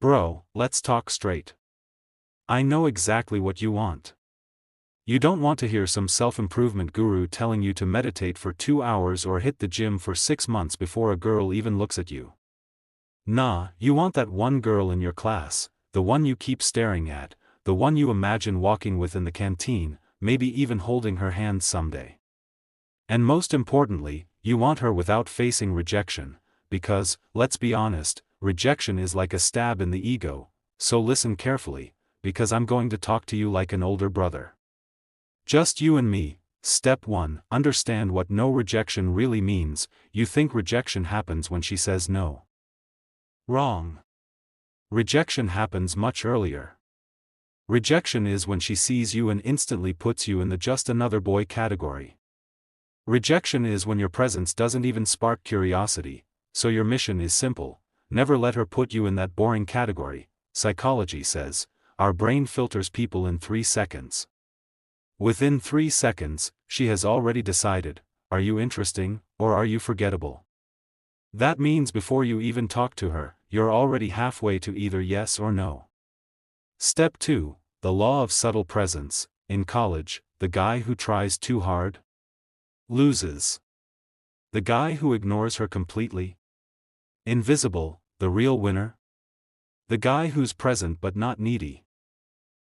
Bro, let's talk straight. I know exactly what you want. You don't want to hear some self-improvement guru telling you to meditate for 2 hours or hit the gym for 6 months before a girl even looks at you. Nah, you want that one girl in your class, the one you keep staring at, the one you imagine walking with in the canteen, maybe even holding her hand someday. And most importantly, you want her without facing rejection, because, let's be honest, rejection is like a stab in the ego, so listen carefully, because I'm going to talk to you like an older brother. Just you and me. Step 1. Understand what no rejection really means. You think rejection happens when she says no. Wrong. Rejection happens much earlier. Rejection is when she sees you and instantly puts you in the just another boy category. Rejection is when your presence doesn't even spark curiosity, so your mission is simple: never let her put you in that boring category. Psychology says, our brain filters people in 3 seconds. Within 3 seconds, she has already decided, are you interesting, or are you forgettable? That means before you even talk to her, you're already halfway to either yes or no. Step 2. The law of subtle presence. In college, the guy who tries too hard loses. The guy who ignores her completely? Invisible, the real winner? The guy who's present but not needy.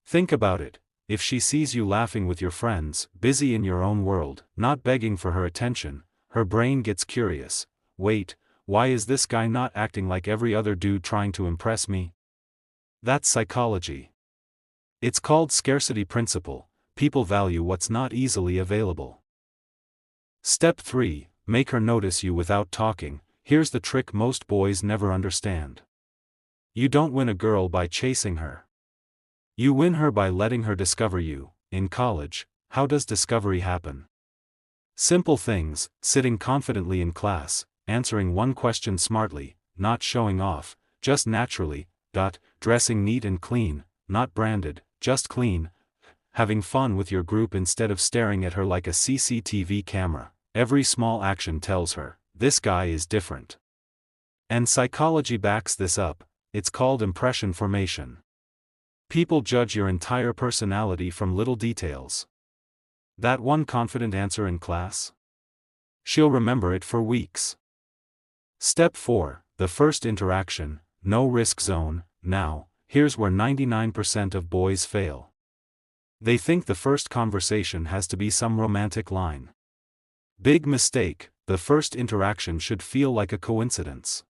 Think about it. If she sees you laughing with your friends, busy in your own world, not begging for her attention, her brain gets curious. Wait, why is this guy not acting like every other dude trying to impress me? That's psychology. It's called scarcity principle. People value what's not easily available. Step 3. Make her notice you without talking. Here's the trick most boys never understand. You don't win a girl by chasing her. You win her by letting her discover you. In college, how does discovery happen? Simple things: sitting confidently in class, answering one question smartly, not showing off, just naturally, dressing neat and clean, not branded, just clean, having fun with your group instead of staring at her like a CCTV camera. Every small action tells her, this guy is different. And psychology backs this up. It's called impression formation. People judge your entire personality from little details. That one confident answer in class? She'll remember it for weeks. Step 4. The first interaction. No risk zone. Now, here's where 99% of boys fail. They think the first conversation has to be some romantic line. Big mistake. The first interaction should feel like a coincidence.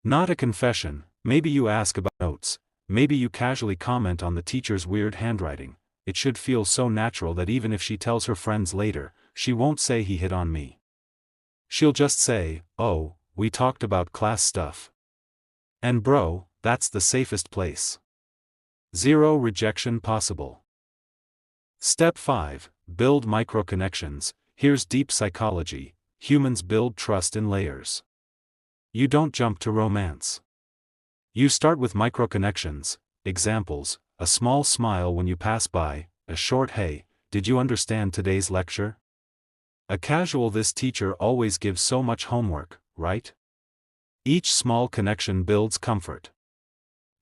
Not a confession. Maybe you ask about notes. Maybe you casually comment on the teacher's weird handwriting. It should feel so natural that even if she tells her friends later, she won't say he hit on me. She'll just say, oh, we talked about class stuff. And bro, that's the safest place. Zero rejection possible. Step 5. Build micro-connections. Here's deep psychology. Humans build trust in layers. You don't jump to romance. You start with micro-connections. Examples: a small smile when you pass by, a short hey, did you understand today's lecture? A casual this teacher always gives so much homework, right? Each small connection builds comfort.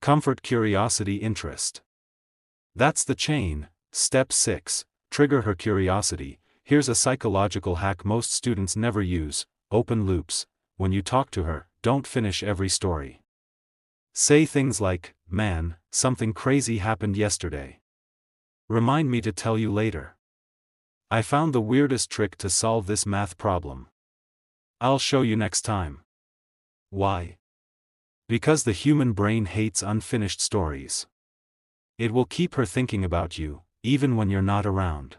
Comfort, curiosity, interest. That's the chain. Step 6. Trigger her curiosity. Here's a psychological hack most students never use: open loops. When you talk to her, don't finish every story. Say things like, man, something crazy happened yesterday. Remind me to tell you later. I found the weirdest trick to solve this math problem. I'll show you next time. Why? Because the human brain hates unfinished stories. It will keep her thinking about you, even when you're not around.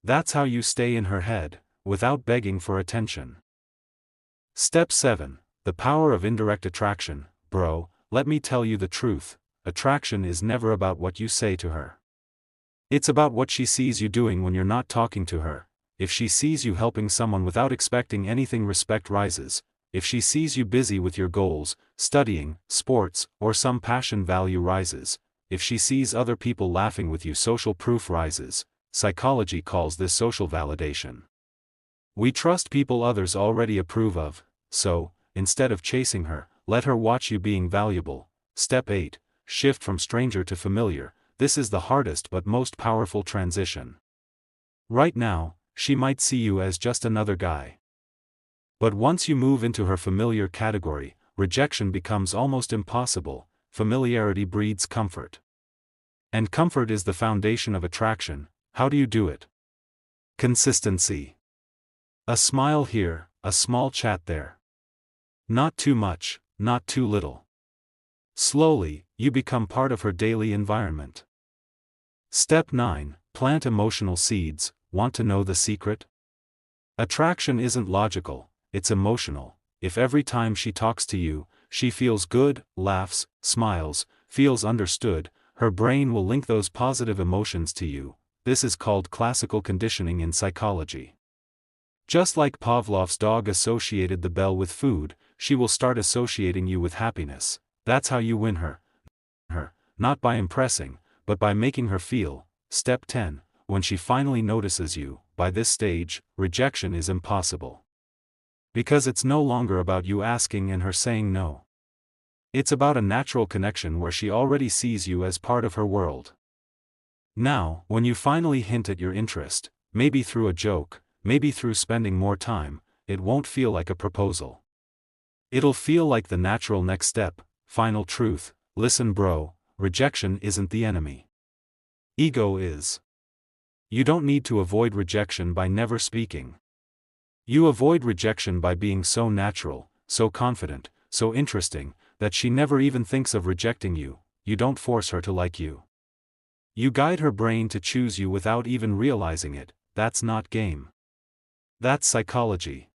That's how you stay in her head, without begging for attention. Step 7. The power of indirect attraction. Bro, let me tell you the truth. Attraction is never about what you say to her. It's about what she sees you doing when you're not talking to her. If she sees you helping someone without expecting anything, respect rises. If she sees you busy with your goals, studying, sports, or some passion, value rises. If she sees other people laughing with you, social proof rises. Psychology calls this social validation. We trust people others already approve of, so, instead of chasing her, let her watch you being valuable. Step 8. Shift from stranger to familiar. This is the hardest but most powerful transition. Right now, she might see you as just another guy. But once you move into her familiar category, rejection becomes almost impossible. Familiarity breeds comfort. And comfort is the foundation of attraction. How do you do it? Consistency. A smile here, a small chat there. Not too much, not too little. Slowly, you become part of her daily environment. Step 9. Plant emotional seeds. Want to know the secret? Attraction isn't logical, it's emotional. If every time she talks to you, she feels good, laughs, smiles, feels understood, her brain will link those positive emotions to you. This is called classical conditioning in psychology. Just like Pavlov's dog associated the bell with food, she will start associating you with happiness. That's how you win her. Not by impressing, but by making her feel. Step 10. When she finally notices you, by this stage, rejection is impossible. Because it's no longer about you asking and her saying no. It's about a natural connection where she already sees you as part of her world. Now, when you finally hint at your interest, maybe through a joke, maybe through spending more time, it won't feel like a proposal. It'll feel like the natural next step. Final truth, listen bro, rejection isn't the enemy. Ego is. You don't need to avoid rejection by never speaking. You avoid rejection by being so natural, so confident, so interesting, that she never even thinks of rejecting you. You don't force her to like you. You guide her brain to choose you without even realizing it. That's not game. That's psychology.